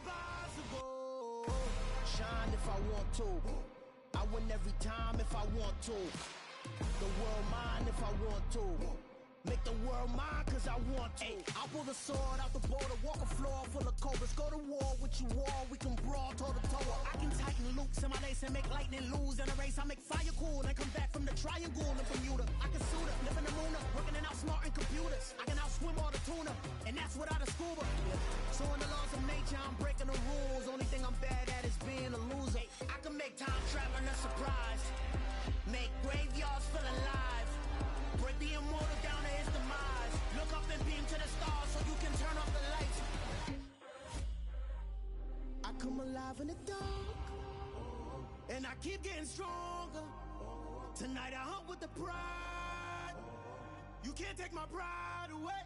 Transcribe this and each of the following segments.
impossible. Shine if I want to. I win every time if I want to. The world mine if I want to. Make the world mine cause I want to. I'll pull the sword out the border, walk a floor full of cobras. Go to war with you all, we can brawl toe to toe. I can tighten loops in my lace and make lightning lose in a race. I make fire cool and come back from the triangle in Bermuda. I can suit up, live in the moon, working and outsmarting computers. I can outswim all the tuna, and that's without a scuba. So in the laws of nature, I'm breaking the rules. Only thing I'm bad at is being a loser. I can make time traveling a surprise, make graveyards feel alive, break the immortal down to his demise. Look up and beam to the stars so you can turn off the lights. I come alive in the dark, and I keep getting stronger. Tonight I hunt with the pride. You can't take my pride away.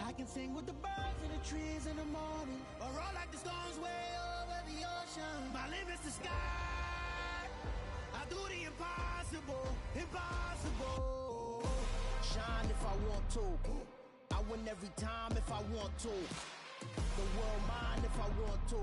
I can sing with the birds and the trees in the morning, or roll like the storms way over the ocean. My limit's the sky. I do the impossible, impossible. Shine if I want to. I win every time if I want to. The world mine if I want to.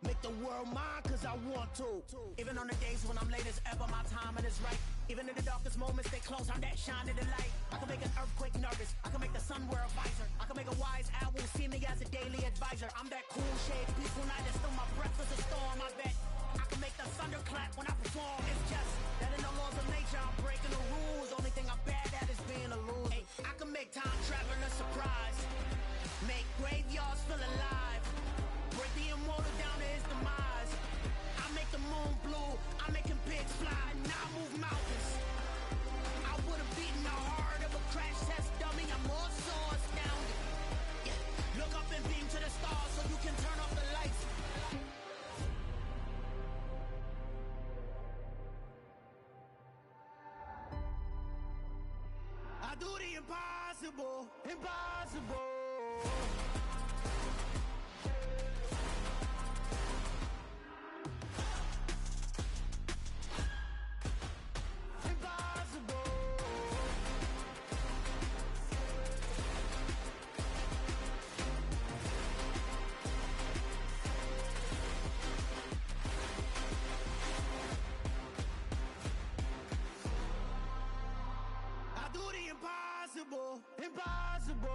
Make the world mine cause I want to. Even on the days when I'm late as ever, my timing is right. Even in the darkest moments, stay close, I'm that shining the light. I can make an earthquake nervous, I can make the sun wear a visor. I can make a wise owl see me as a daily advisor. I'm that cool shade, peaceful night, and still my breath is a storm. I bet I can make the thunder clap when I perform. It's just that in the laws of nature, I'm breaking the rules. Only thing I'm bad at is being a loser. Hey, I can make time traveling a surprise, make graveyards feel alive, break the immortal down to his demise. I make the moon blue, I'm making pigs fly, and I move mountains. I would've beaten the heart of a crash test dummy. I'm more so astounded. Yeah. Look up and beam to the stars so you can turn off the lights. I do the impossible, impossible. Impossible, impossible.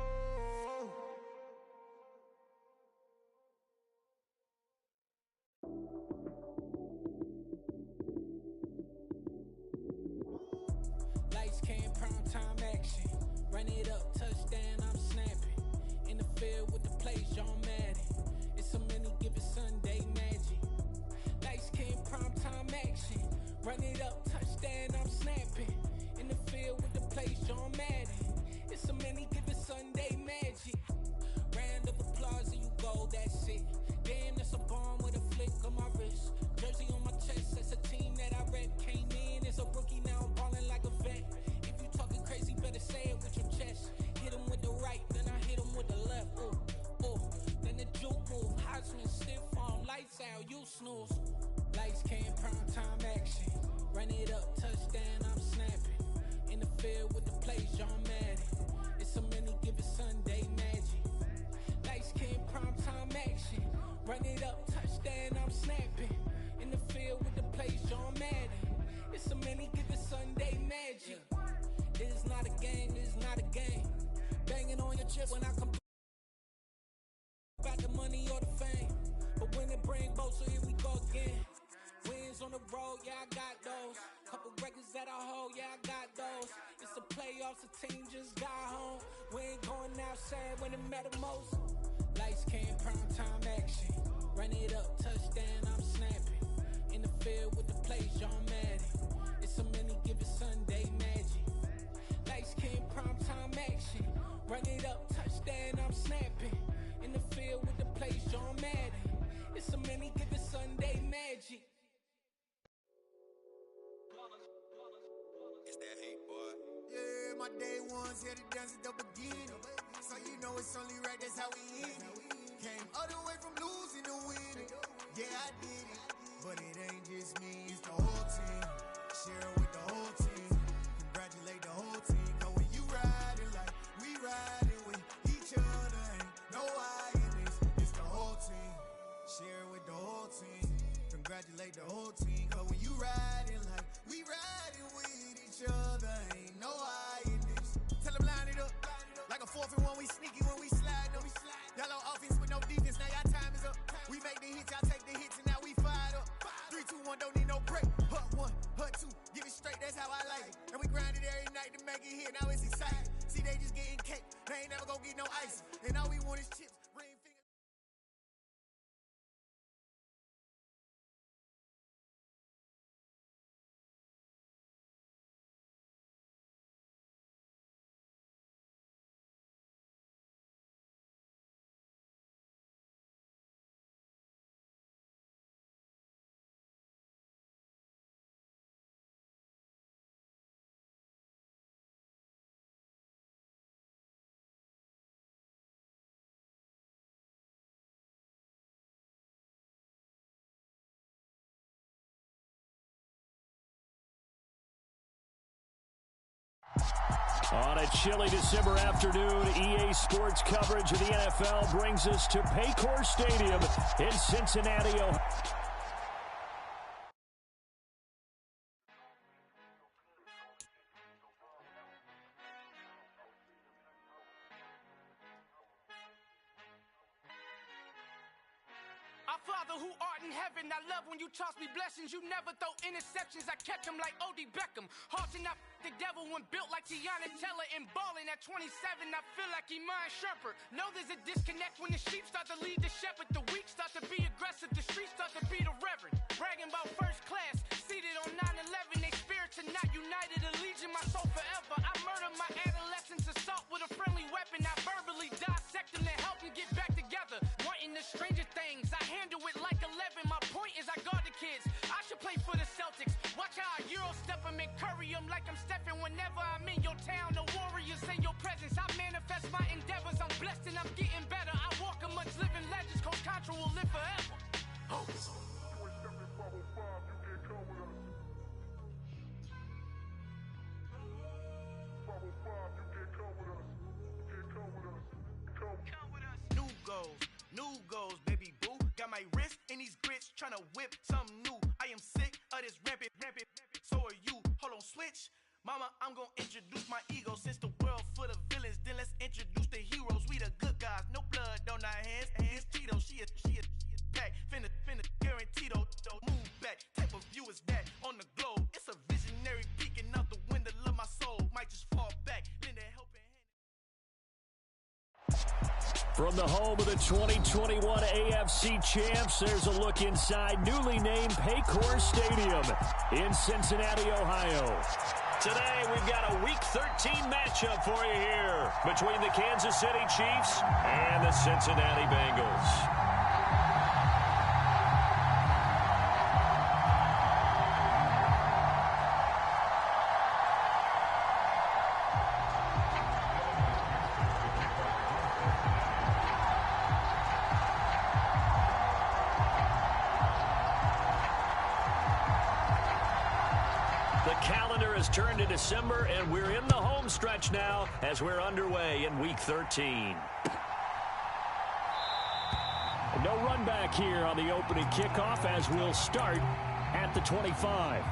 Lights came, prime time action. Run it up, touchdown, I'm snapping. In the field with the plays, John Madden. It's a many given Sunday magic. Lights came, prime time action. Run it up, touchdown, I'm snapping. In the field with the plays, John Madden. It's a many given Sunday magic. Round of applause and you go, that's it. Damn, that's a bomb with a flick on my wrist. Jersey on my chest, that's a team that I rep. Came in as a rookie, now I'm ballin' like a vet. If you talking crazy, better say it with your chest. Hit him with the right, then I hit him with the left. Ooh, ooh, then the juke move. Heisman, stiff arm, lights out, you snooze. Lights came, prime time action. Run it up, touchdown, I'm snapping. In the field with the plays, John Madden. It's a many given Sunday magic. Lights came, prime time action. Run it up, touchdown, I'm snapping. In the field with the plays, John Madden. It's a many given Sunday magic. It is not a game, it is not a game. Banging on your chest when I come about the money or the fame. But when it bring both, so here we go again. Wins on the road, yeah, I got those. Couple records that I hold, yeah, I got those. It's the playoffs, the team just got home. We ain't going outside when it matter most. Lights came, prime time action. Run it up, touchdown, I'm snapping. In the field with the plays, John Madden. It's a many given Sunday magic. Lights came, prime time action. Run it up, touchdown, I'm snapping. In the field with the plays, John Madden. It's a many given Sunday magic. It's that hate, boy. Yeah, my day ones here to dance at the beginning. So you know it's only right, that's how we end it. Came all the way from losing to winning. Yeah, I did it. But it ain't just me, it's the whole team. Share it with the whole team. Congratulate the whole team. Cause when you riding like we riding with each other, ain't no I in this. It's the whole team. On a chilly December afternoon, EA Sports coverage of the NFL brings us to Paycor Stadium in Cincinnati, Ohio. Our Father who art in heaven, I love when you toss me blessings. You never throw interceptions, I catch them like O.D. Beckham. Hard to not the devil when built like Tiana Teller and balling at 27. I feel like Iman Shumpert. Know there's a disconnect when the sheep start to lead the shepherd. The weak start to be aggressive, the streets start to be the reverend. Bragging about first class, seated on 9/11. They spirits are not united, a legion, my soul forever. I murder my adolescence, assault with a friendly weapon. I verbally dissect them to help them get back together. Wanting the stranger things, I handle it like 11. My point is I guard the kids. I should play for the Celtics. Watch how I Euro step them and curry them like I'm Stephen. Whenever I'm in your town, the Warriors in your presence. I manifest my endeavors. I'm blessed and I'm getting better. I walk amongst living legends. Coach Contra will live forever. Hopes. New goals, baby boo. Got my wrist in these grits, tryna whip something new. I am sick of this rampant. So are you. Hold on, switch. Mama, I'm gonna introduce my ego. Since the world full of villains, then let's introduce the heroes. We the good guys, no blood on our hands. Hands Tito, she is back. Finna, guaranteed. Move back. Type of view is that on the globe? It's a visionary peeking out the window of my soul. Might just fall back. Lend a helping hand. From the home of the 2021 AFC champs, there's a look inside newly named Paycor Stadium in Cincinnati, Ohio. Today, we've got a Week 13 matchup for you here between the Kansas City Chiefs and the Cincinnati Bengals. Turned to December, and we're in the home stretch now as we're underway in Week 13. No run back here on the opening kickoff as we'll start at the 25.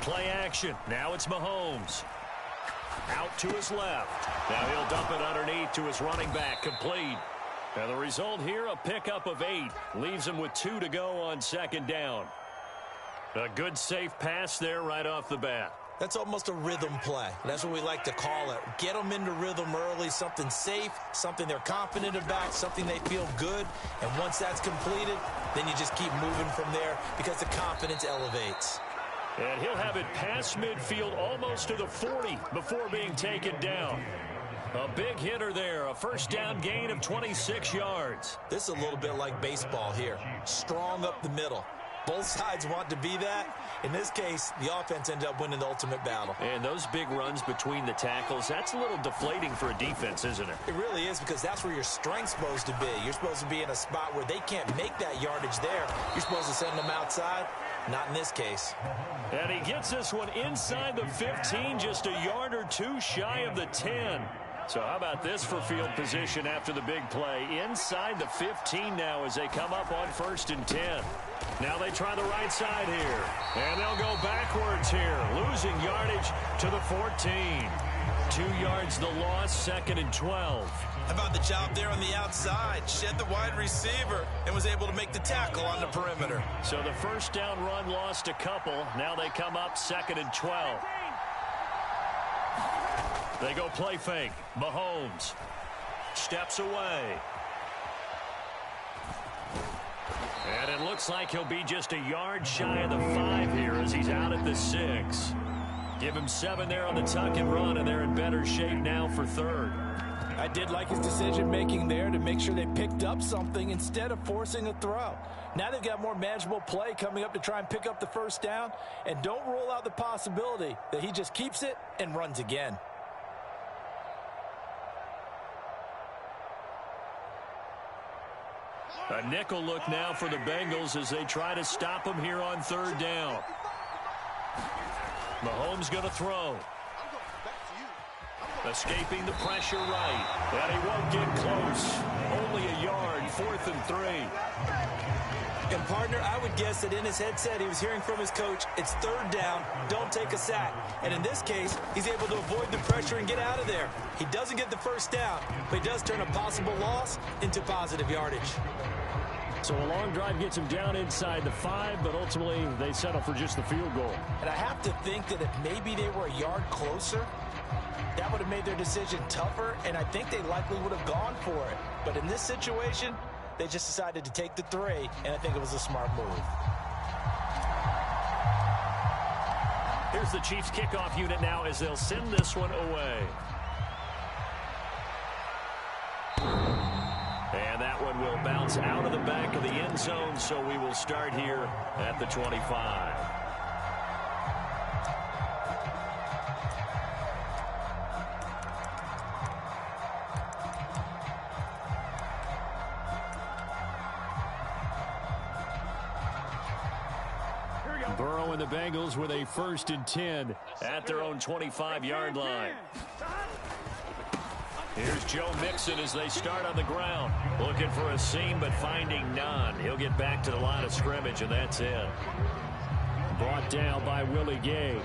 Play action. Now it's Mahomes. Out to his left. Now he'll dump it underneath to his running back. Complete. And the result here, a pickup of 8. Leaves him with 2 to go on second down. A good, safe pass there right off the bat. That's almost a rhythm play. That's what we like to call it. Get them into rhythm early, something safe, something they're confident about, something they feel good. And once that's completed, then you just keep moving from there because the confidence elevates. And he'll have it past midfield almost to the 40 before being taken down. A big hitter there, a first down gain of 26 yards. This is a little bit like baseball here. Strong up the middle. Both sides want to be that. In this case, the offense ended up winning the ultimate battle. And those big runs between the tackles, that's a little deflating for a defense, isn't it? It really is, because that's where your strength's supposed to be. You're supposed to be in a spot where they can't make that yardage there. You're supposed to send them outside. Not in this case. And he gets this one inside the 15, just a yard or 2 shy of the 10. So how about this for field position after the big play? Inside the 15 now as they come up on 1st and 10. Now they try the right side here. And they'll go backwards here, losing yardage to the 14. 2 yards the loss, 2nd and 12. How about the job there on the outside? Shed the wide receiver and was able to make the tackle on the perimeter. So the first down run lost a couple. Now they come up 2nd and 12. They go play fake. Mahomes steps away. And it looks like he'll be just a yard shy of the 5 here as he's out at the 6. Give him 7 there on the tuck and run, and they're in better shape now for 3rd. I did like his decision-making there to make sure they picked up something instead of forcing a throw. Now they've got more manageable play coming up to try and pick up the first down, and don't rule out the possibility that he just keeps it and runs again. A nickel look now for the Bengals as they try to stop him here on third down. Mahomes going to throw. Escaping the pressure right. And he won't get close. Only a yard, 4th and 3. And, partner, I would guess that in his headset he was hearing from his coach, it's third down, don't take a sack. And in this case, he's able to avoid the pressure and get out of there. He doesn't get the first down, but he does turn a possible loss into positive yardage. So a long drive gets him down inside the 5, but ultimately they settle for just the field goal. And I have to think that if maybe they were a yard closer, that would have made their decision tougher, and I think they likely would have gone for it. But in this situation, they just decided to take the 3, and I think it was a smart move. Here's the Chiefs kickoff unit now as they'll send this one away. And that one will bounce out of the back of the end zone, so we will start here at the 25. Burrow and the Bengals with a 1st and 10 at their own 25-yard line. Here's Joe Mixon as they start on the ground. Looking for a seam, but finding none. He'll get back to the line of scrimmage, and that's it. Brought down by Willie Gay.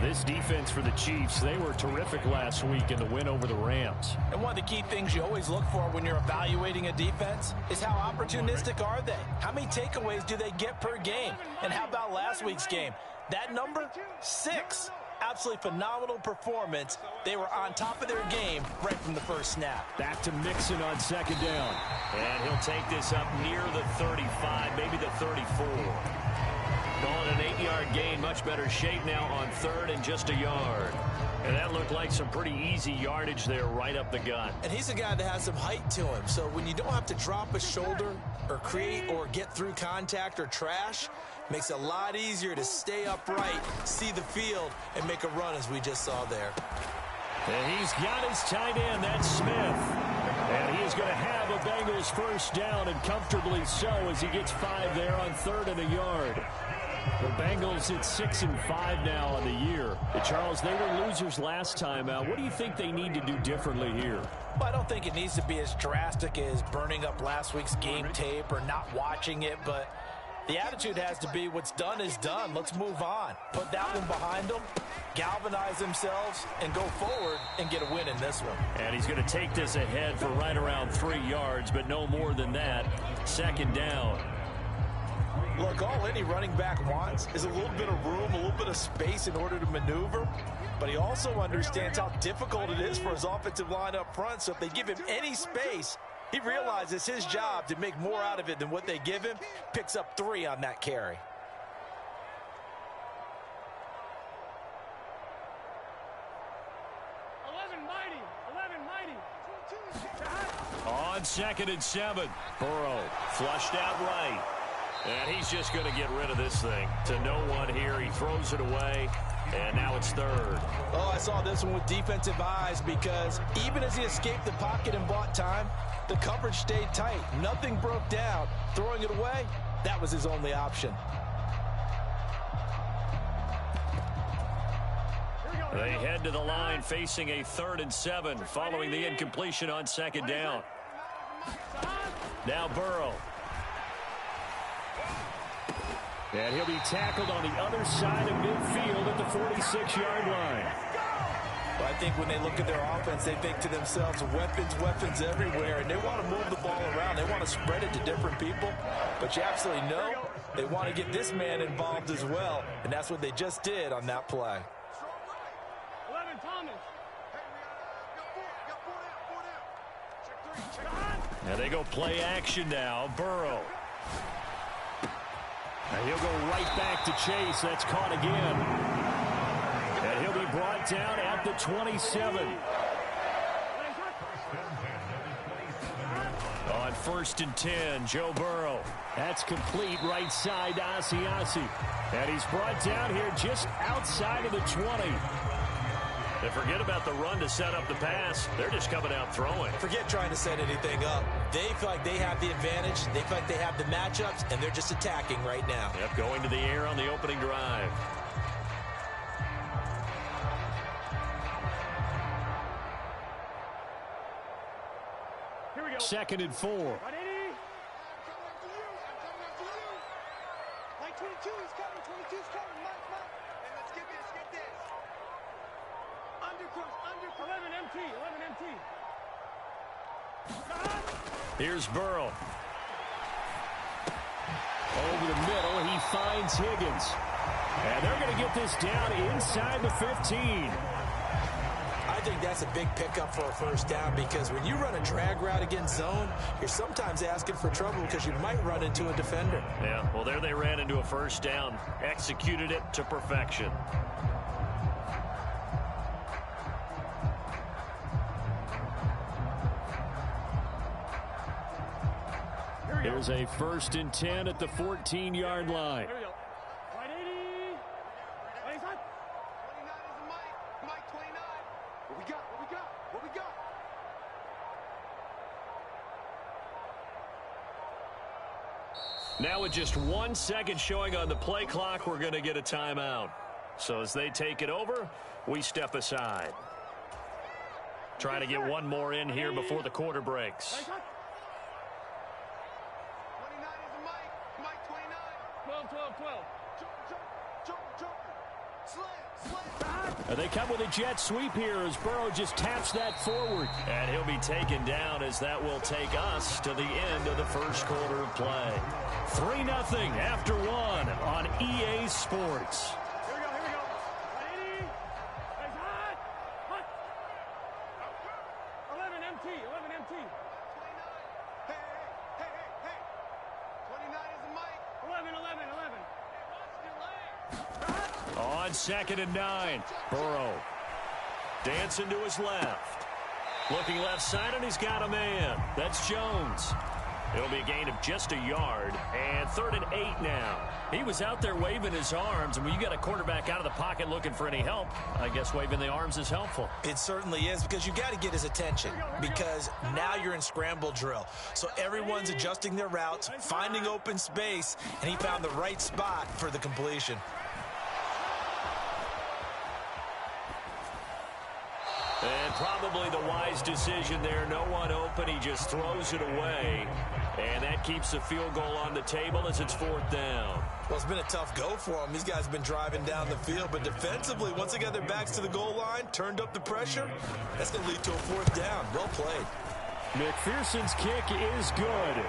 This defense for the Chiefs, they were terrific last week in the win over the Rams. And one of the key things you always look for when you're evaluating a defense is how opportunistic are they? How many takeaways do they get per game? And how about last week's game? That number, 6. Absolutely phenomenal performance. They were on top of their game right from the first snap. Back to Mixon on 2nd down. And he'll take this up near the 35, maybe the 34. Calling an 8-yard gain, much better shape now on 3rd and just a yard. And that looked like some pretty easy yardage there right up the gut. And he's a guy that has some height to him. So when you don't have to drop a shoulder or create or get through contact or trash, makes it a lot easier to stay upright, see the field, and make a run as we just saw there. And he's got his tight end, that's Smith. And he is going to have a Bengals 1st down, and comfortably so as he gets 5 there on 3rd and a yard. The Bengals at 6-5 now on the year. Charles, they were losers last time out. What do you think they need to do differently here? Well, I don't think it needs to be as drastic as burning up last week's game tape or not watching it, but the attitude has to be what's done is done. Let's move on. Put that one behind them, galvanize themselves, and go forward and get a win in this one. And he's going to take this ahead for right around 3 yards, but no more than that. 2nd down. Look, all any running back wants is a little bit of room, a little bit of space in order to maneuver. But he also understands how difficult it is for his offensive line up front. So if they give him any space, he realizes his job to make more out of it than what they give him. Picks up 3 on that carry. On 2nd and 7, Burrow flushed out right. And he's just going to get rid of this thing to no one here. He throws it away, and now it's 3rd. Oh, I saw this one with defensive eyes because even as he escaped the pocket and bought time, the coverage stayed tight. Nothing broke down. Throwing it away, that was his only option. They head to the line facing a 3rd and 7 following the incompletion on 2nd down. Now Burrow. And he'll be tackled on the other side of midfield at the 46-yard line. Well, I think when they look at their offense, they think to themselves, weapons everywhere, and they want to move the ball around. They want to spread it to different people. But you absolutely know they want to get this man involved as well, and that's what they just did on that play. And they go play action now. Burrow. And he'll go right back to Chase. That's caught again. And he'll be brought down at the 27. first and 10. Joe Burrow. That's complete right side to Asiasi. And he's brought down here just outside of the 20. And forget about the run to set up the pass. They're just coming out throwing. Forget trying to set anything up. They feel like they have the advantage. They feel like they have the matchups, and they're just attacking right now. Yep, going to the air on the opening drive. Here we go. 2nd and 4. Right, 80. I'm coming after you. Like 22 is coming. 22 is coming. Mark. Hey, let's get this. Undercross. 11 MT. Here's Burrow. Over the middle, he finds Higgins. And they're going to get this down inside the 15. I think that's a big pickup for a first down because when you run a drag route against zone, you're sometimes asking for trouble because you might run into a defender. Yeah, well, there they ran into a first down. Executed it to perfection. Here's a 1st and 10 at the 14-yard line. Here we go. Right, 80. Right, son. 29 is a Mike. 29. What we got? Now with just 1 second showing on the play clock, we're going to get a timeout. So as they take it over, we step aside. Trying to get one more in here before the quarter breaks. Right, son. 29 is a Mike 29. 12. Jump. Slam. They come with a jet sweep here as Burrow just taps that forward. And he'll be taken down as that will take us to the end of the first quarter of play. 3-0 after 1 on EA Sports. Here we go. Right, 80. Right, hot. 11 MT. 29. Hey. 29 is a Mike. 11. On 2nd and 9, Burrow dancing to his left. Looking left side, and he's got a man. That's Jones. It'll be a gain of just a yard, and 3rd and 8 now. He was out there waving his arms, and when you got a quarterback out of the pocket looking for any help, I guess waving the arms is helpful. It certainly is because you got to get his attention because now you're in scramble drill. So everyone's adjusting their routes, finding open space, and he found the right spot for the completion. And probably the wise decision there. No one open. He just throws it away. And that keeps the field goal on the table as it's 4th down. Well, it's been a tough go for them. These guys have been driving down the field. But defensively, once they got their backs to the goal line, turned up the pressure, that's going to lead to a 4th down. Well played. McPherson's kick is good.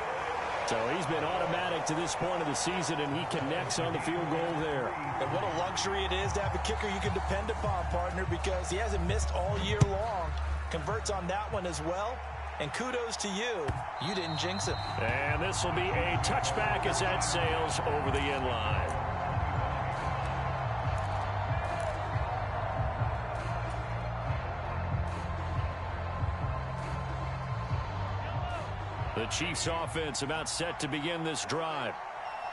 So he's been automatic to this point of the season, and he connects on the field goal there. And what a luxury it is to have a kicker you can depend upon, partner, because he hasn't missed all year long. Converts on that one as well. And kudos to you. You didn't jinx it. And this will be a touchback as that sails over the end line. The Chiefs offense about set to begin this drive.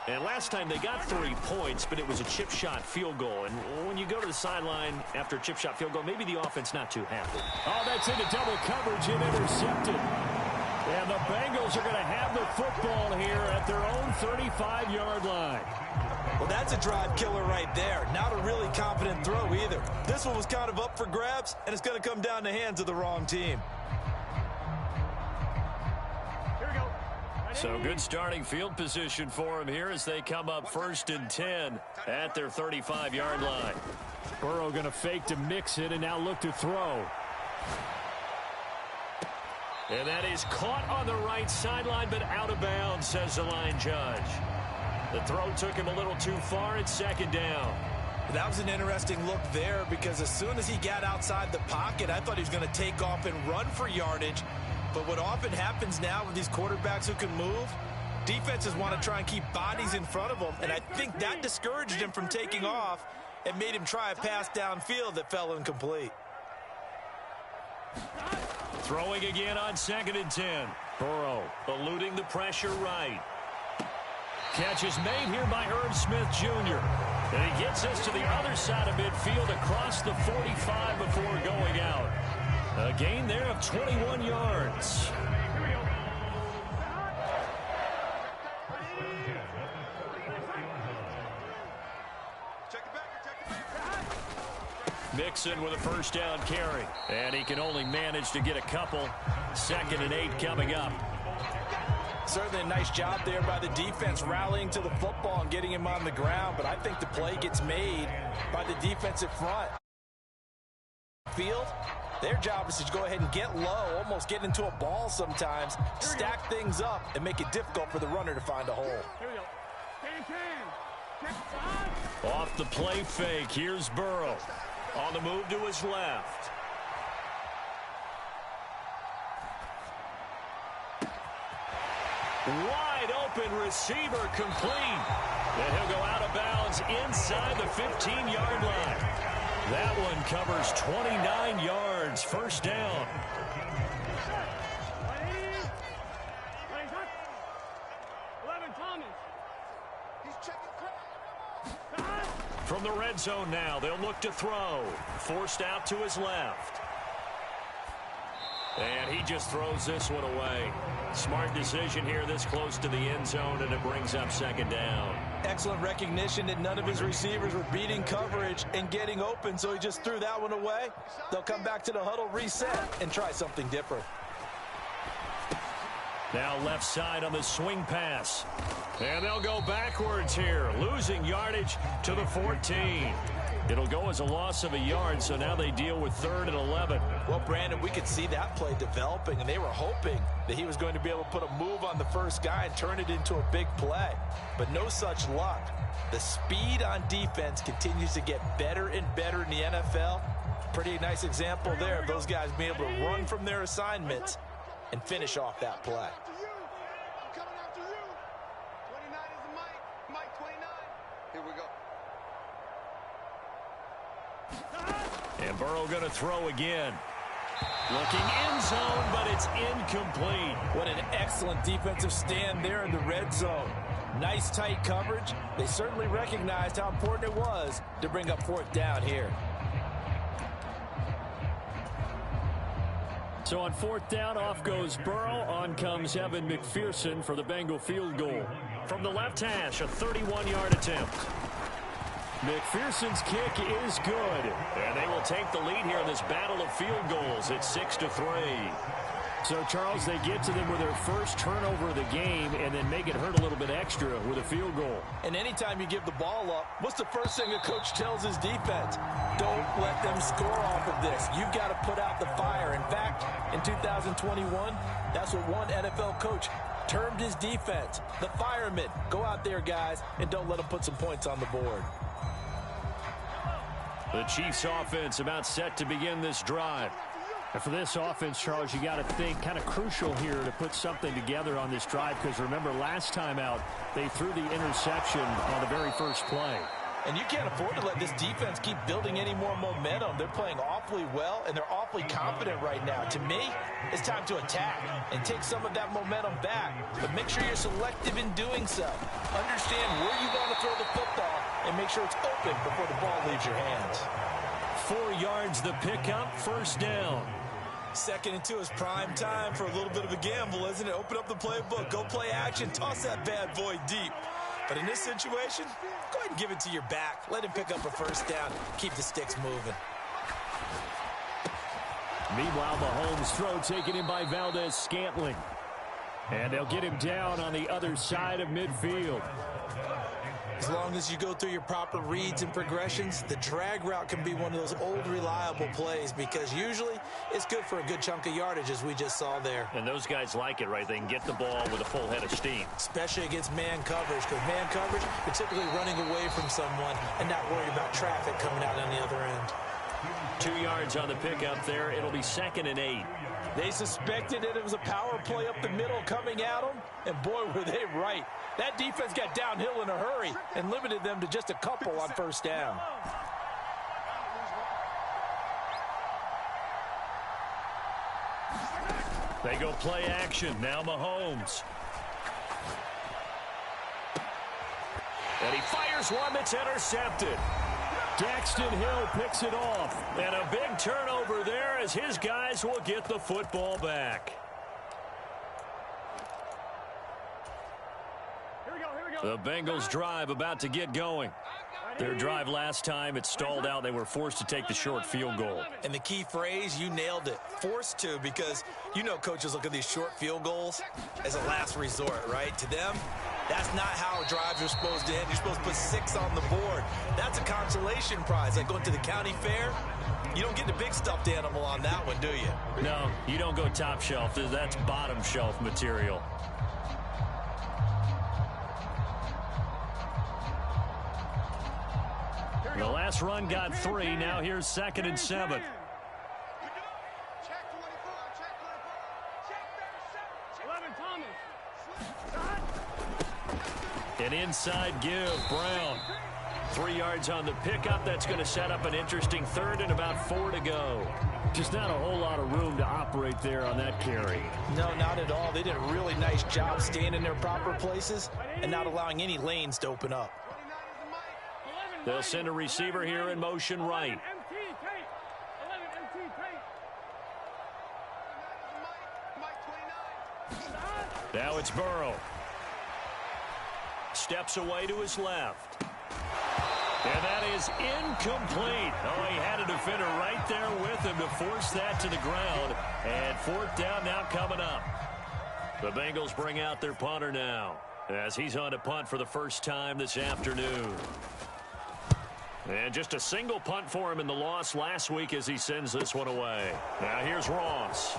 And last time they got 3 points, but it was a chip shot field goal. And when you go to the sideline after a chip shot field goal, maybe the offense not too happy. Oh, that's into double coverage and intercepted. And the Bengals are going to have the football here at their own 35-yard line. Well, that's a drive killer right there. Not a really confident throw either. This one was kind of up for grabs, and it's going to come down the hands of the wrong team. So good starting field position for him here as they come up 1st and 10 at their 35-yard line. Burrow going to fake to mix it and now look to throw. And that is caught on the right sideline but out of bounds, says the line judge. The throw took him a little too far. It's 2nd down. That was an interesting look there because as soon as he got outside the pocket, I thought he was going to take off and run for yardage. But what often happens now with these quarterbacks who can move, defenses want to try and keep bodies in front of them. And I think that discouraged him from taking off and made him try a pass downfield that fell incomplete. Throwing again on 2nd and 10. Burrow eluding the pressure right. Catch is made here by Irv Smith Jr. And he gets us to the other side of midfield across the 45 before going out. A gain there of 21 yards. Mixon with a first down carry. And he can only manage to get a couple. 2nd and 8 coming up. Certainly a nice job there by the defense rallying to the football and getting him on the ground. But I think the play gets made by the defensive front. Field, their job is to go ahead and get low, almost get into a ball sometimes, stack things up, and make it difficult for the runner to find a hole. Here we go. Off the play fake, here's Burrow. On the move to his left. Wide open receiver complete. And he'll go out of bounds inside the 15-yard line. That one covers 29 yards. First down. From the red zone now, they'll look to throw. Forced out to his left. And he just throws this one away. Smart decision here this close to the end zone, and it brings up 2nd down. Excellent recognition that none of his receivers were beating coverage and getting open, so he just threw that one away. They'll come back to the huddle, reset, and try something different. Now left side on the swing pass. And they'll go backwards here, losing yardage to the 14. It'll go as a loss of a yard, so now they deal with 3rd and 11. Well, Brandon, we could see that play developing, and they were hoping that he was going to be able to put a move on the first guy and turn it into a big play. But no such luck. The speed on defense continues to get better and better in the NFL. Pretty nice example there of those guys being able to run from their assignments and finish off that play. And Burrow going to throw again. Looking end zone, but it's incomplete. What an excellent defensive stand there in the red zone. Nice tight coverage. They certainly recognized how important it was to bring up 4th down here. So on 4th down, off goes Burrow. On comes Evan McPherson for the Bengal field goal. From the left hash, a 31-yard attempt. McPherson's kick is good. And they will take the lead here in this battle of field goals. It's 6-3. So, Charles, they get to them with their first turnover of the game and then make it hurt a little bit extra with a field goal. And anytime you give the ball up, what's the first thing a coach tells his defense? Don't let them score off of this. You've got to put out the fire. In fact, in 2021, that's what one NFL coach termed his defense. The firemen. Go out there, guys, and don't let them put some points on the board. The Chiefs offense about set to begin this drive. And for this offense, Charles, you got to think kind of crucial here to put something together on this drive, because remember last time out they threw the interception on the very first play. And you can't afford to let this defense keep building any more momentum. They're playing awfully well, and they're awfully confident right now. To me, it's time to attack and take some of that momentum back. But make sure you're selective in doing so. Understand where you want to throw the football and make sure it's open before the ball leaves your hands. 4 yards the pickup, first down. 2nd and 2 is prime time for a little bit of a gamble, isn't it? Open up the playbook, go play action, toss that bad boy deep. But in this situation, go ahead and give it to your back. Let him pick up a first down. Keep the sticks moving. Meanwhile, Mahomes' throw taken in by Valdez-Scantling. And they'll get him down on the other side of midfield. As long as you go through your proper reads and progressions, the drag route can be one of those old reliable plays, because usually it's good for a good chunk of yardage, as we just saw there. And those guys like it, right? They can get the ball with a full head of steam. Especially against man coverage, because man coverage, you're typically running away from someone and not worried about traffic coming out on the other end. 2 yards on the pickup there. It'll be 2nd and 8. They suspected that it was a power play up the middle coming at them, and boy, were they right. That defense got downhill in a hurry and limited them to just a couple on first down. They go play action. Now Mahomes. And he fires one that's intercepted. Daxton Hill picks it off. And a big turnover there as his guys will get the football back. The Bengals drive about to get going. Their drive last time, it stalled out. They were forced to take the short field goal. And the key phrase, you nailed it, forced to, because you know coaches look at these short field goals as a last resort, right? To them, that's not how drives are supposed to end. You're supposed to put 6 on the board. That's a consolation prize. Like going to the county fair, you don't get the big stuffed animal on that one, do you? No, you don't go top shelf. That's bottom shelf material. The last run got 3. Now here's 2nd and 7. An inside give, Brown. 3 yards on the pickup. That's going to set up an interesting 3rd and about 4 to go. Just not a whole lot of room to operate there on that carry. No, not at all. They did a really nice job staying in their proper places and not allowing any lanes to open up. They'll send a receiver here in motion right. Now it's Burrow. Steps away to his left. And that is incomplete. Oh, he had a defender right there with him to force that to the ground. And 4th down now coming up. The Bengals bring out their punter now as he's on to punt for the first time this afternoon. And just a single punt for him in the loss last week as he sends this one away. Now here's Ross.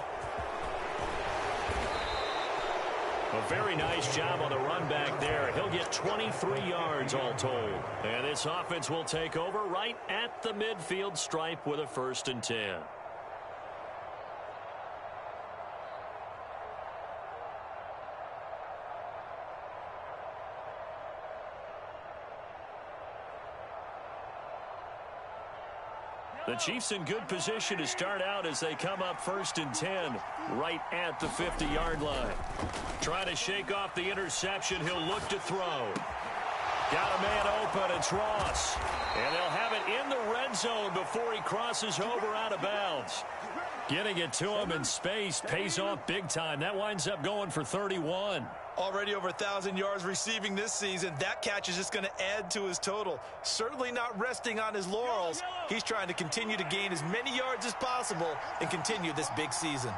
A very nice job on the run back there. He'll get 23 yards all told. And this offense will take over right at the midfield stripe with a 1st and 10. The Chiefs in good position to start out as they come up 1st and 10 right at the 50-yard line. Trying to shake off the interception. He'll look to throw. Got a man open. It's Ross. And they'll have it in the red zone before he crosses over out of bounds. Getting it to him in space pays off big time. That winds up going for 31. Already over 1,000 yards receiving this season. That catch is just going to add to his total. Certainly not resting on his laurels. He's trying to continue to gain as many yards as possible and continue this big season.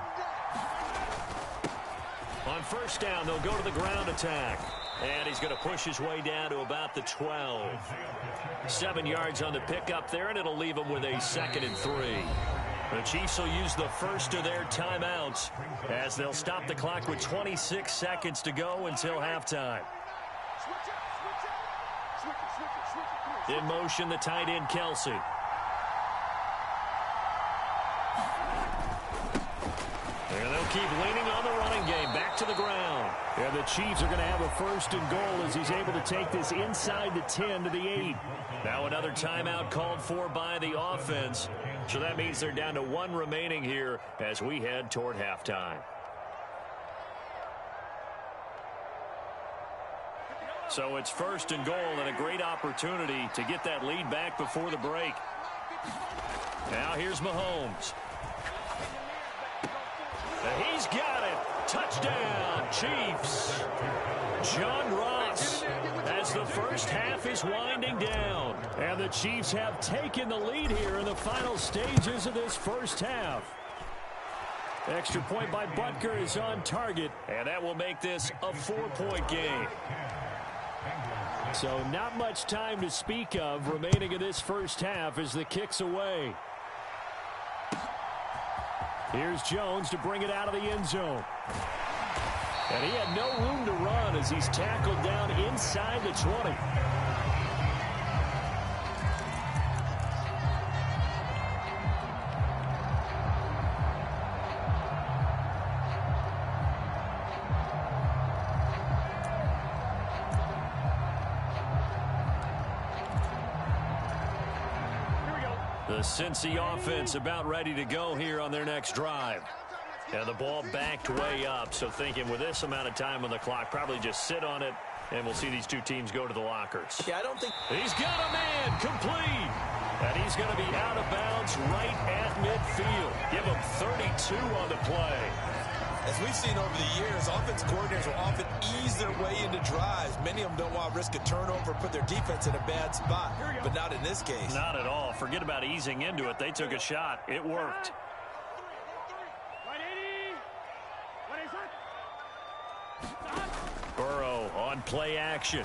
On 1st down, they'll go to the ground attack. And he's going to push his way down to about the 12. 7 yards on the pickup there, and it'll leave him with a 2nd and 3. The Chiefs will use the first of their timeouts as they'll stop the clock with 26 seconds to go until halftime. In motion, the tight end, Kelsey. And they'll keep leaning on the running game. Back to the ground. And the Chiefs are going to have a 1st and goal as he's able to take this inside the 10 to the 8. Now another timeout called for by the offense. So that means they're down to 1 remaining here as we head toward halftime. So it's 1st and goal and a great opportunity to get that lead back before the break. Now here's Mahomes. And he's got it. Touchdown, Chiefs. John Ross as the first half is winding down. And the Chiefs have taken the lead here in the final stages of this first half. Extra point by Butker is on target. And that will make this a 4-point game. So not much time to speak of remaining in this first half as the kick's away. Here's Jones to bring it out of the end zone. And he had no room to run as he's tackled down inside the 20. The Cincy offense about ready to go here on their next drive. And the ball backed way up, so thinking with this amount of time on the clock, probably just sit on it, and we'll see these two teams go to the lockers. Yeah, I don't think... He's got a man, complete. And he's going to be out of bounds right at midfield. Give him 32 on the play. As we've seen over the years, offensive coordinators will often ease their way into drives. Many of them don't want to risk a turnover, put their defense in a bad spot, but not in this case. Not at all. Forget about easing into it. They took a shot. It worked. Burrow on play action.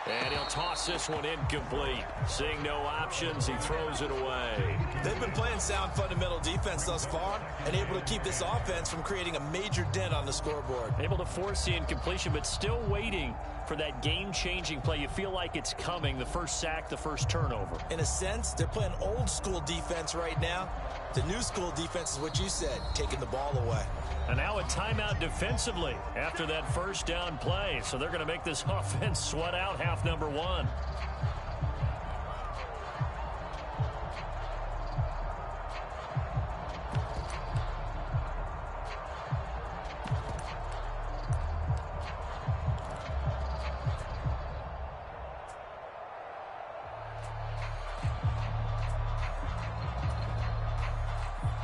And he'll toss this one incomplete. Seeing no options, he throws it away. They've been playing sound fundamental defense thus far and able to keep this offense from creating a major dent on the scoreboard. Able to force the incompletion, but still waiting for that game-changing play. You feel like it's coming, the first sack, the first turnover. In a sense, they're playing old-school defense right now. The new-school defense is what you said, taking the ball away. And now a timeout defensively after that first down play. So they're going to make this offense sweat out half number one.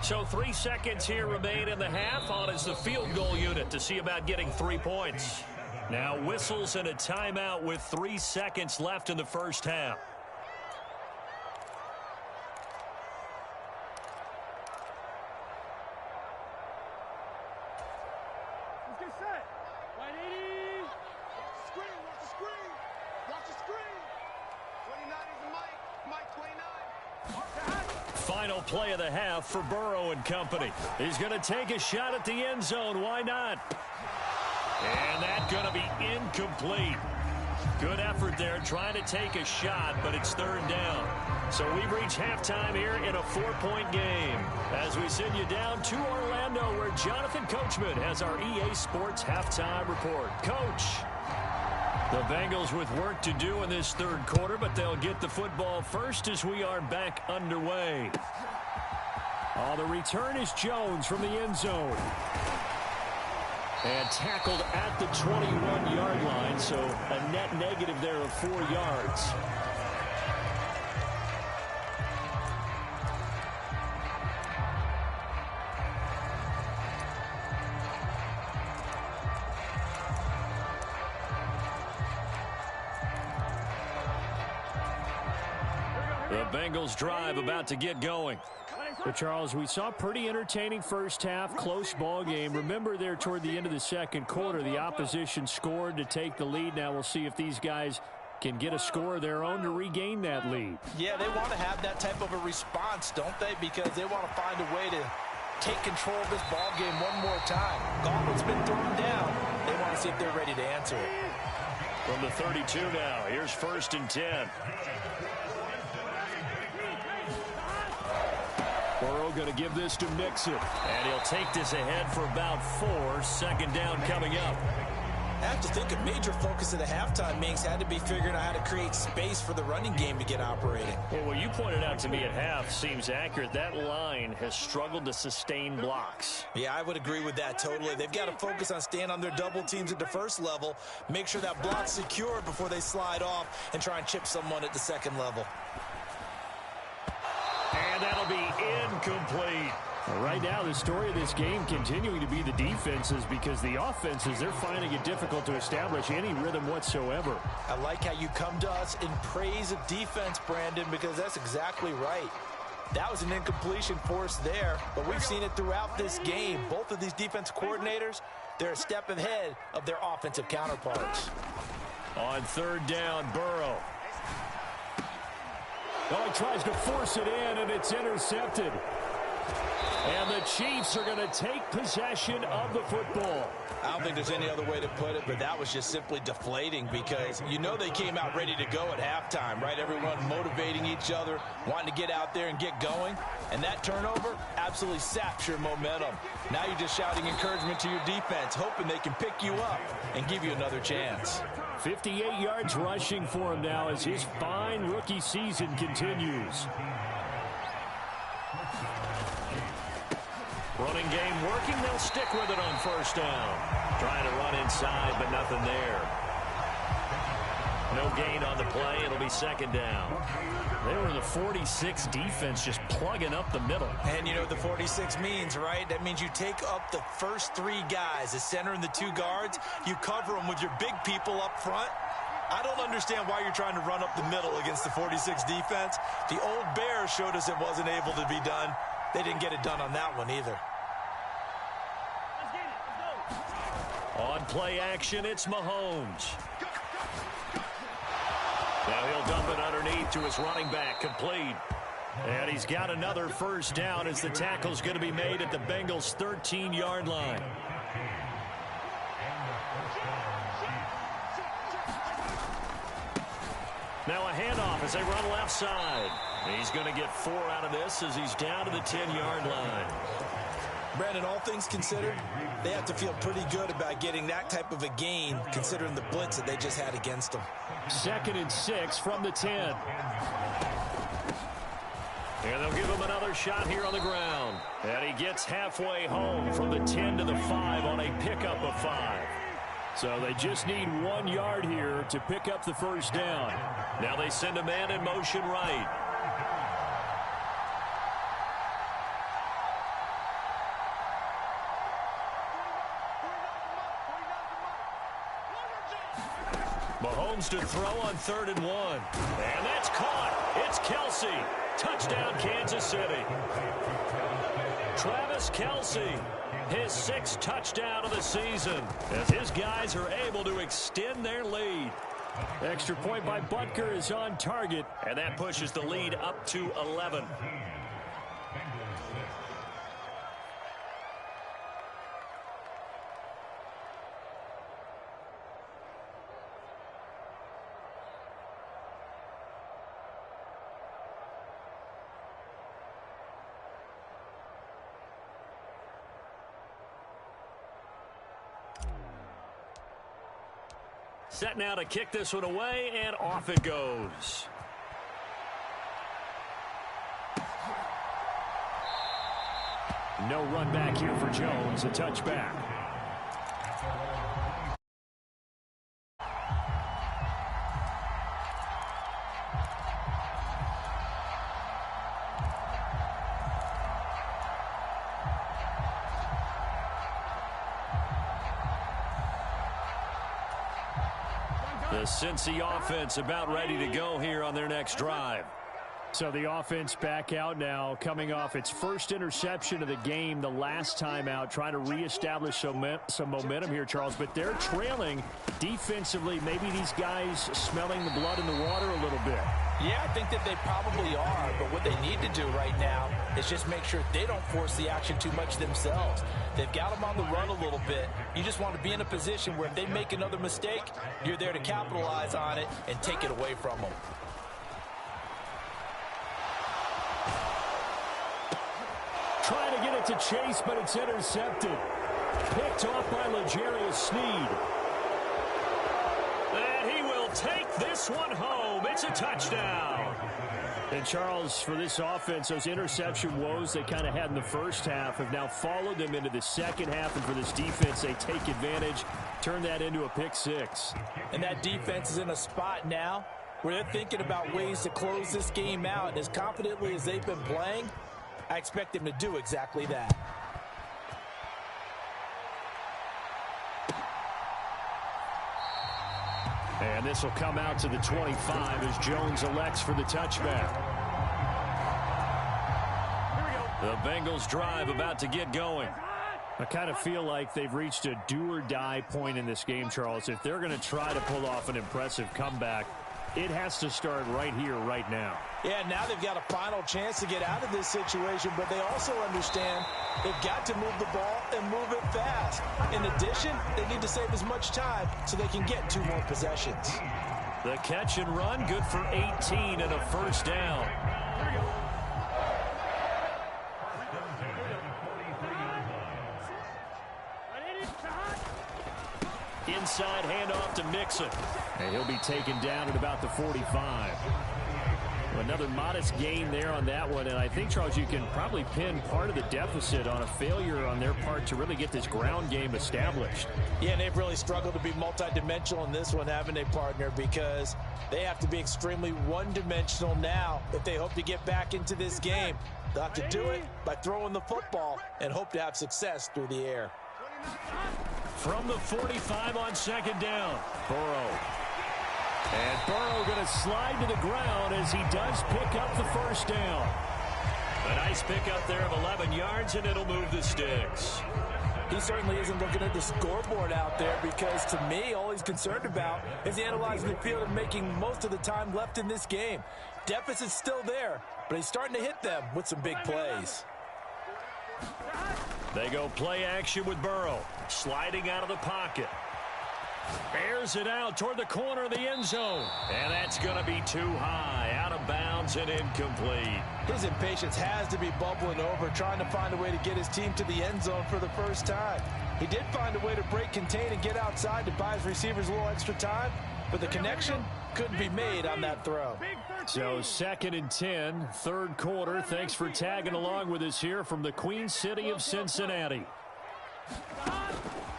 So 3 seconds here remain in the half. On is the field goal unit to see about getting 3 points. Now whistles and a timeout with 3 seconds left in the first half. Let's get set. Right 80. Watch the screen. Watch the screen. Watch the screen. 29 is the mic. Mike 29. Final play of the half for Burrow and company. He's going to take a shot at the end zone. Why not? And that's going to be incomplete. Good effort there trying to take a shot, but it's third down. So we've reached halftime here in a 4-point game. As we send you down to Orlando, where Jonathan Coachman has our EA Sports halftime report. Coach. The Bengals with work to do in this third quarter, but they'll get the football first as we are back underway. Oh, the return is Jones from the end zone. And tackled at the 21-yard line, so a net negative there of 4 yards. The Bengals drive about to get going. But, Charles, we saw pretty entertaining first half, close ball game. Remember there toward the end of the second quarter, the opposition scored to take the lead. Now we'll see if these guys can get a score of their own to regain that lead. Yeah, they want to have that type of a response, don't they? Because they want to find a way to take control of this ball game one more time. Gauntlet's been thrown down. They want to see if they're ready to answer it. From the 32 now, here's 1st and 10. Burrow going to give this to Mixon. And he'll take this ahead for about 4. 2nd down coming up. I have to think a major focus of the halftime, Minks, had to be figuring out how to create space for the running game to get operating. Well, what you pointed out to me at half seems accurate. That line has struggled to sustain blocks. Yeah, I would agree with that totally. They've got to focus on staying on their double teams at the first level, make sure that block's secure before they slide off and try and chip someone at the second level. And that'll be incomplete. Well, right now, the story of this game continuing to be the defenses, because the offenses, they're finding it difficult to establish any rhythm whatsoever. I like how you come to us in praise of defense, Brandon, because that's exactly right. That was an incompletion forced there, but we've seen it throughout this game. Both of these defense coordinators, they're a step ahead of their offensive counterparts. On 3rd down, Burrow. Oh, he tries to force it in, and it's intercepted. And the Chiefs are going to take possession of the football. I don't think there's any other way to put it, but that was just simply deflating, because you know they came out ready to go at halftime, right? Everyone motivating each other, wanting to get out there and get going. And that turnover absolutely saps your momentum. Now you're just shouting encouragement to your defense, hoping they can pick you up and give you another chance. 58 yards rushing for him now as his fine rookie season continues. Running game working. They'll stick with it on first down. Trying to run inside, but nothing there. No gain on the play. It'll be second down. They were the 46 defense just plugging up the middle. And you know what the 46 means, right? That means you take up the first three guys, the center and the two guards. You cover them with your big people up front. I don't understand why you're trying to run up the middle against the 46 defense. The old Bears showed us it wasn't able to be done. They didn't get it done on that one either. On play action, it's Mahomes. Now he'll dump it underneath to his running back, complete. And he's got another first down as the tackle's going to be made at the Bengals' 13-yard line. Now a handoff as they run left side. He's going to get 4 out of this as he's down to the 10-yard line. Brandon, all things considered, they have to feel pretty good about getting that type of a gain considering the blitz that they just had against them. 2nd and 6 from the 10. And they'll give him another shot here on the ground. And he gets halfway home from the 10 to the 5 on a pickup of 5. So they just need 1 yard here to pick up the first down. Now they send a man in motion right. Mahomes to throw on 3rd and 1. And that's caught. It's Kelsey. Touchdown, Kansas City. Travis Kelsey, his 6th touchdown of the season, as his guys are able to extend their lead. Extra point by Butker is on target. And that pushes the lead up to 11. Set now to kick this one away, and off it goes. No run back here for Jones, a touchback. The Cincy offense about ready to go here on their next drive. So the offense back out now, coming off its first interception of the game the last time out, trying to reestablish some momentum here, Charles. But they're trailing defensively. Maybe these guys smelling the blood in the water a little bit. Yeah, I think that they probably are, but what they need to do right now is just make sure they don't force the action too much themselves. They've got them on the run a little bit. You just want to be in a position where if they make another mistake, you're there to capitalize on it and take it away from them. Trying to get it to Chase, but it's intercepted. Picked off by L'Jarius Sneed. And he will take this one home. It's a touchdown. And, Charles, for this offense, those interception woes they kind of had in the first half have now followed them into the second half. And for this defense, they take advantage, turn that into a pick six. And that defense is in a spot now where they're thinking about ways to close this game out. And as confidently as they've been playing, I expect them to do exactly that. And this will come out to the 25 as Jones elects for the touchback. The Bengals drive about to get going. I kind of feel like they've reached a do-or-die point in this game, Charles. If they're going to try to pull off an impressive comeback, it has to start right here, right now. Yeah, now they've got a final chance to get out of this situation, but they also understand they've got to move the ball and move it fast. In addition, they need to save as much time so they can get 2 more possessions. The catch and run, good for 18 and a first down. Inside handoff to Mixon. And he'll be taken down at about the 45. Another modest gain there on that one, and I think, Charles, you can probably pin part of the deficit on a failure on their part to really get this ground game established. Yeah, and they've really struggled to be multidimensional in this one, haven't they, partner? Because they have to be extremely one-dimensional now if they hope to get back into this game. They'll have to do it by throwing the football and hope to have success through the air. From the 45 on second down, Burrow. And Burrow going to slide to the ground as he does pick up the first down. A nice pickup there of 11 yards, and it'll move the sticks. He certainly isn't looking at the scoreboard out there because, to me, all he's concerned about is analyzing the field and making most of the time left in this game. Deficit's still there, but he's starting to hit them with some big plays. They go play action with Burrow, sliding out of the pocket. Airs it out toward the corner of the end zone. And that's going to be too high, out of bounds and incomplete. His impatience has to be bubbling over, trying to find a way to get his team to the end zone for the first time. He did find a way to break, contain, and get outside to buy his receivers a little extra time, but the connection couldn't be made on that throw. So 2nd and 10, third quarter. Thanks for tagging along with us here from the Queen City of Cincinnati.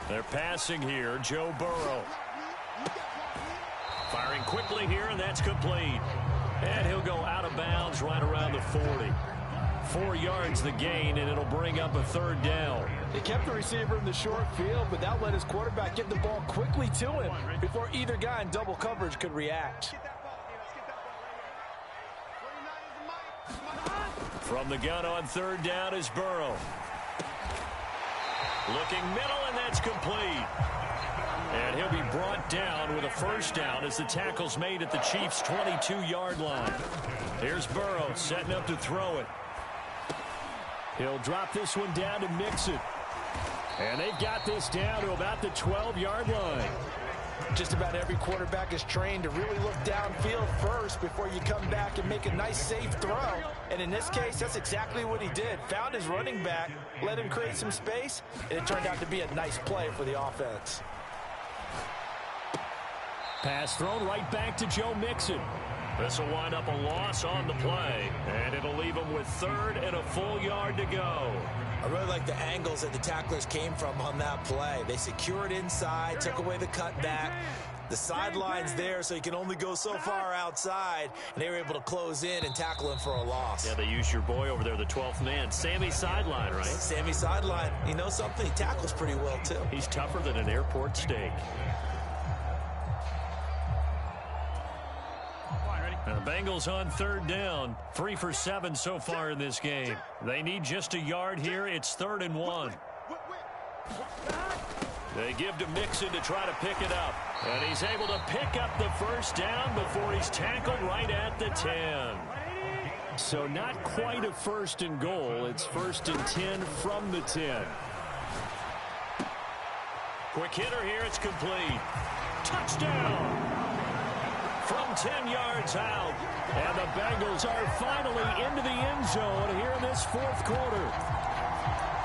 They're passing here, Joe Burrow. Firing quickly here, and that's complete. And he'll go out of bounds right around the 40. 4 yards the gain, and it'll bring up a third down. He kept the receiver in the short field, but that let his quarterback get the ball quickly to him before either guy in double coverage could react. From the gun on third down is Burrow. Looking middle, and that's complete. And he'll be brought down with a first down as the tackle's made at the Chiefs' 22-yard line. Here's Burrow setting up to throw it. He'll drop this one down to Mixon. And they've got this down to about the 12-yard line. Just about every quarterback is trained to really look downfield first before you come back and make a nice, safe throw. And in this case, that's exactly what he did. Found his running back, let him create some space, and it turned out to be a nice play for the offense. Pass thrown right back to Joe Mixon. This will wind up a loss on the play, and it'll leave him with third and a full yard to go. I really like the angles that the tacklers came from on that play. They secured inside, took away the cutback. The sideline's there, so you can only go so far outside, and they were able to close in and tackle him for a loss. Yeah, they used your boy over there, the 12th man, Sammy Sideline, right? Sammy Sideline. You know something? He tackles pretty well, too. He's tougher than an airport steak. And the Bengals on third down, 3 for 7 so far in this game. They need just a yard here. It's 3rd and 1. They give to Mixon to try to pick it up. And he's able to pick up the first down before he's tackled right at the 10. So not quite a 1st and goal. It's 1st and 10 from the 10. Quick hitter here. It's complete. Touchdown! From 10 yards out. And the Bengals are finally into the end zone here in this 4th quarter.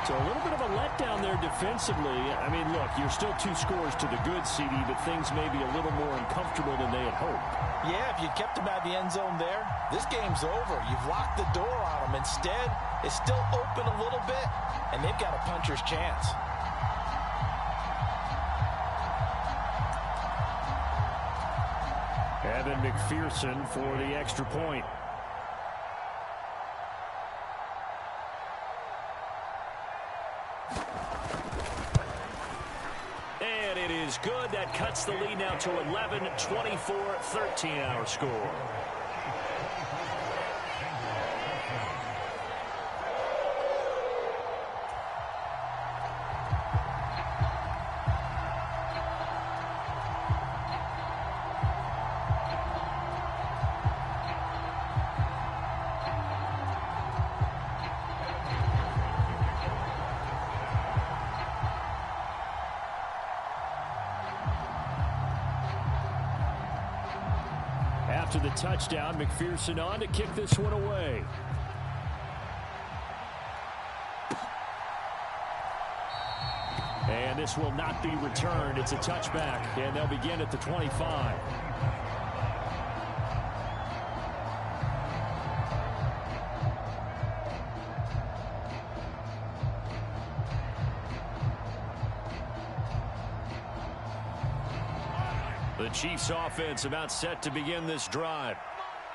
So a little bit of a letdown there defensively. I mean, look, you're still 2 scores to the good, CD, but things may be a little more uncomfortable than they had hoped. Yeah, if you kept them out of the end zone there, this game's over. You've locked the door on them. Instead, it's still open a little bit, and they've got a puncher's chance. Evan McPherson for the extra point. And it is good. That cuts the lead now to 11, 24, 13 our score. After the touchdown, McPherson on to kick this one away. And this will not be returned. It's a touchback, and they'll begin at the 25. The Chiefs offense about set to begin this drive.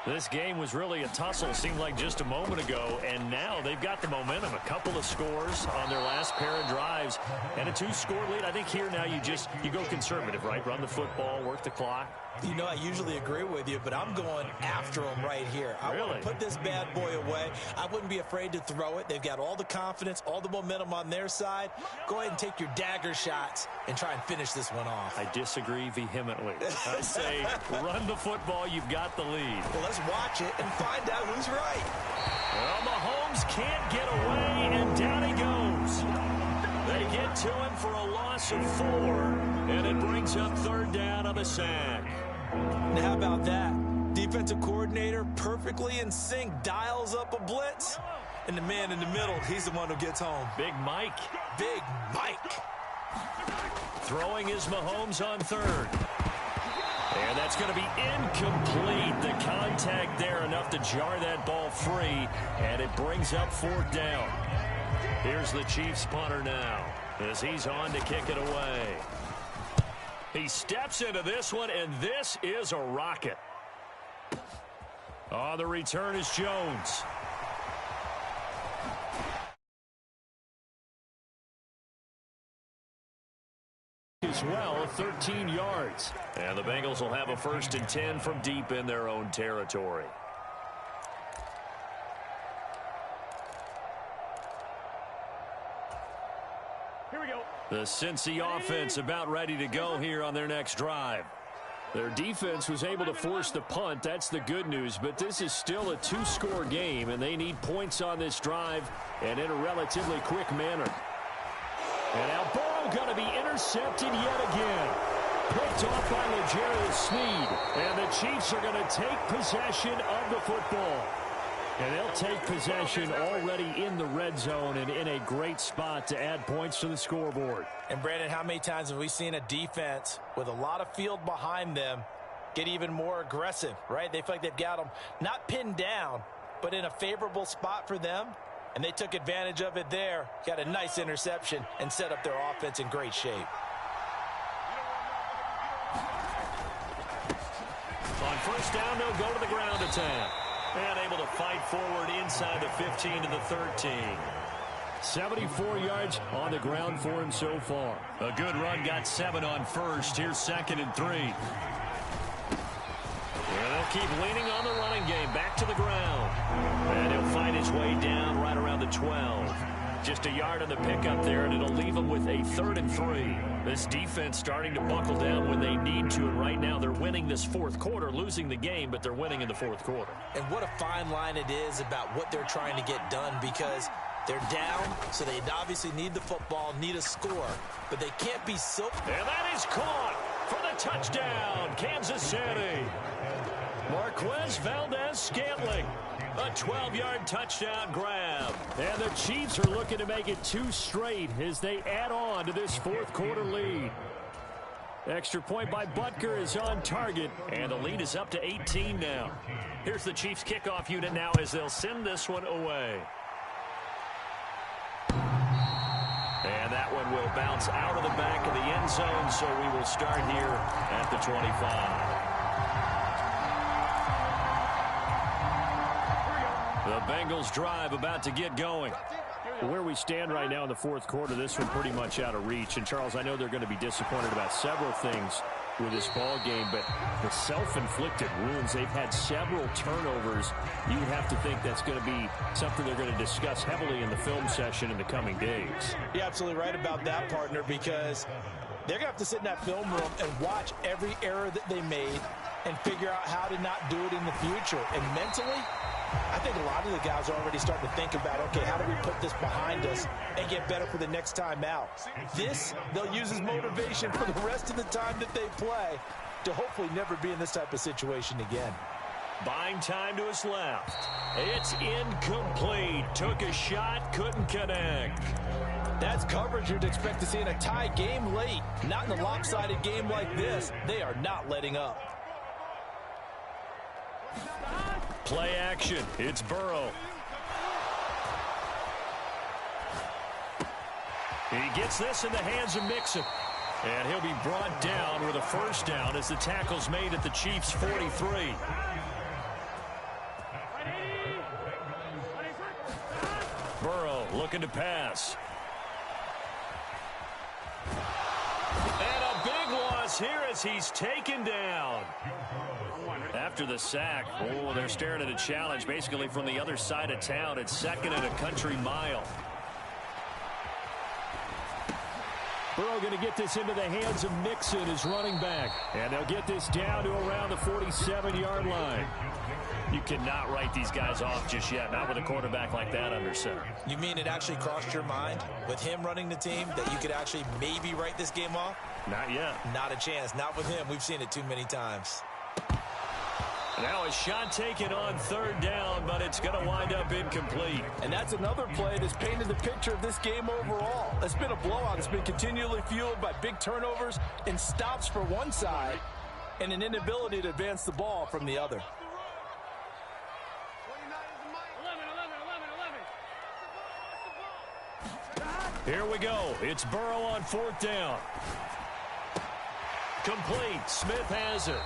This game was really a tussle, seemed like just a moment ago, and now they've got the momentum. A couple of scores on their last pair of drives, and a 2-score lead. I think here now you go conservative, right? Run the football, work the clock. You know, I usually agree with you, but I'm going after them right here. I want to put this bad boy away. I wouldn't be afraid to throw it. They've got all the confidence, all the momentum on their side. Go ahead and take your dagger shots and try and finish this one off. I disagree vehemently. I say run the football. You've got the lead. Well, let's watch it and find out who's right. Well, Mahomes can't get away, and down he goes. They get to him for a loss of 4, and it brings up 3rd down on the sack. Now, how about that? Defensive coordinator perfectly in sync, dials up a blitz, and the man in the middle, he's the one who gets home. Big Mike. Big Mike. Throwing is Mahomes on 3rd. And that's going to be incomplete. The contact there enough to jar that ball free, and it brings up 4th down. Here's the Chiefs punter now as he's on to kick it away. He steps into this one, and this is a rocket. On the return is Jones. As well, 13 yards. And the Bengals will have a 1st and 10 from deep in their own territory. Here we go. The Cincy offense about ready to go here on their next drive. Their defense was able to force the punt. That's the good news, but this is still a 2-score game, and they need points on this drive and in a relatively quick manner. And now Burrow going to be intercepted yet again. Picked off by L'Jarius Sneed, and the Chiefs are going to take possession of the football. And they'll take possession already in the red zone and in a great spot to add points to the scoreboard. And, Brandon, how many times have we seen a defense with a lot of field behind them get even more aggressive, right? They feel like they've got them not pinned down, but in a favorable spot for them. And they took advantage of it there, got a nice interception, and set up their offense in great shape. On 1st down, they'll go to the ground attack. And able to fight forward inside the 15 to the 13. 74 yards on the ground for him so far. A good run, got 7 on 1st. Here's 2nd and 3. And they'll keep leaning on the running game. Back to the ground. And he'll find his way down right around the 12. Just a yard on the pickup there, and it'll leave him with a 3rd and 3. This defense starting to buckle down when they need to, and right now they're winning this 4th quarter, losing the game, but they're winning in the 4th quarter. And what a fine line it is about what they're trying to get done, because they're down, so they obviously need the football, need a score, but they can't be so... And that is caught for the touchdown, Kansas City. Marquez Valdez-Scantling. A 12-yard touchdown grab. And the Chiefs are looking to make it 2 straight as they add on to this 4th quarter lead. Extra point by Butker is on target, and the lead is up to 18 now. Here's the Chiefs kickoff unit now as they'll send this one away. And that one will bounce out of the back of the end zone, so we will start here at the 25. The Bengals drive about to get going. Where we stand right now in the 4th quarter, this one pretty much out of reach. And, Charles, I know they're going to be disappointed about several things with this ball game, but the self-inflicted wounds, they've had several turnovers. You would have to think that's going to be something they're going to discuss heavily in the film session in the coming days. You're absolutely right about that, partner, because they're going to have to sit in that film room and watch every error that they made and figure out how to not do it in the future. And mentally, I think a lot of the guys are already starting to think about, okay, how do we put this behind us and get better for the next time out? This, they'll use as motivation for the rest of the time that they play to hopefully never be in this type of situation again. Buying time to his left. It's incomplete. Took a shot, couldn't connect. That's coverage you'd expect to see in a tie game late. Not in a lopsided game like this. They are not letting up. Play action. It's Burrow. He gets this in the hands of Mixon. And he'll be brought down with a first down as the tackle's made at the Chiefs' 43. Burrow looking to pass. And a big loss here as he's taken down. After the sack, they're staring at a challenge basically from the other side of town. It's second and a country mile. Burrow going to get this into the hands of Mixon, his running back. And they'll get this down to around the 47-yard line. You cannot write these guys off just yet, not with a quarterback like that under center. You mean it actually crossed your mind with him running the team that you could actually maybe write this game off? Not yet. Not a chance. Not with him. We've seen it too many times. Now a shot taken on third down, but it's going to wind up incomplete. And that's another play that's painted the picture of this game overall. It's been a blowout. It's been continually fueled by big turnovers and stops for one side and an inability to advance the ball from the other. 11. Here we go. It's Burrow on fourth down. Complete. Smith has it.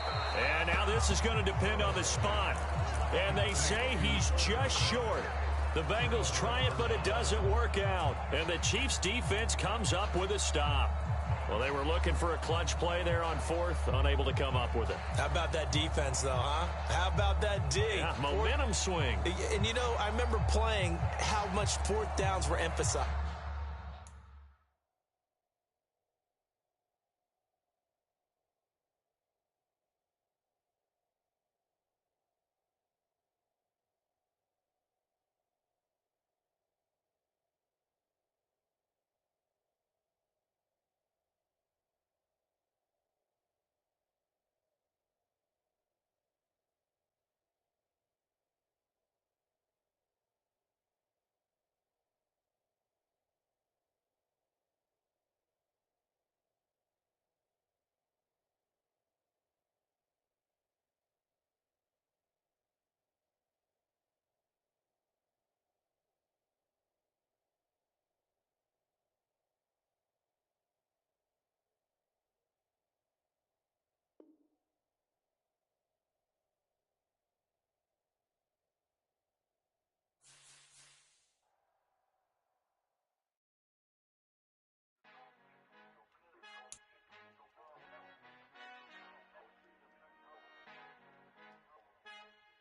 And now this is going to depend on the spot. And they say he's just short. The Bengals try it, but it doesn't work out. And the Chiefs defense comes up with a stop. Well, they were looking for a clutch play there on fourth, unable to come up with it. How about that defense, though, huh? How about that D? Yeah, momentum swing. And, you know, I remember playing how much fourth downs were emphasized.